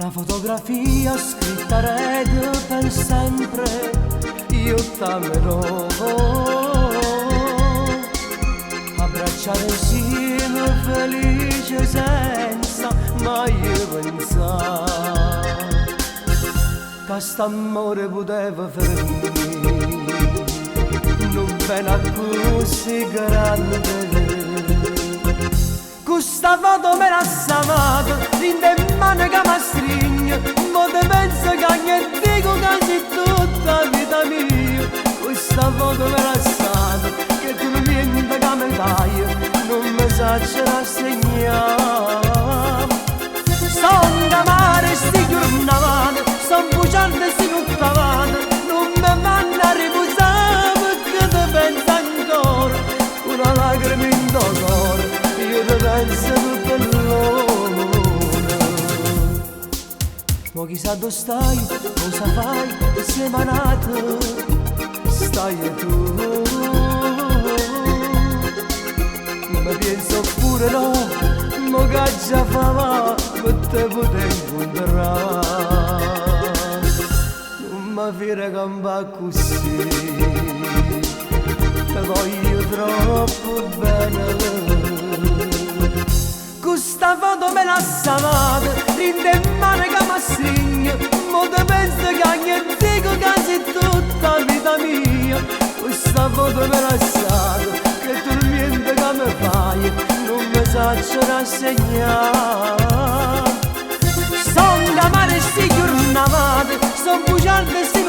Una fotografia scritta a rete per sempre, io t'amerò. Abbracciare insieme felice senza mai pensare che st'amore poteva fermarmi, non bene così grande. Questa foto me la savata, in te mano che mi stringe, mo te penso che ne dico quasi tutta la vita mia. Questa foto me la savata, che tu non niente che mi dai, non mi saggio rassegnare. Son da mare sti giornate, son bugiante sti nottavate, non mi vanno a riposare perché te penso ancora, una lacrima in dolore. Io te penso tutto l'ora. Ma chissà dove stai, cosa fai, insieme a nato stai tu. Ma penso pure no, ma che già fa va, per te potrei incontrare. Non mi fare campa così, te voglio troppo bene. Questa foto me la savata, in te mano che mi stringe, mo te penso che ne dico quasi tutta la vita mia. Questa foto me la savata, che tu niente che mi fai, non mi saggio rassegnare. Son da mare sti giornate, son bugiarde sti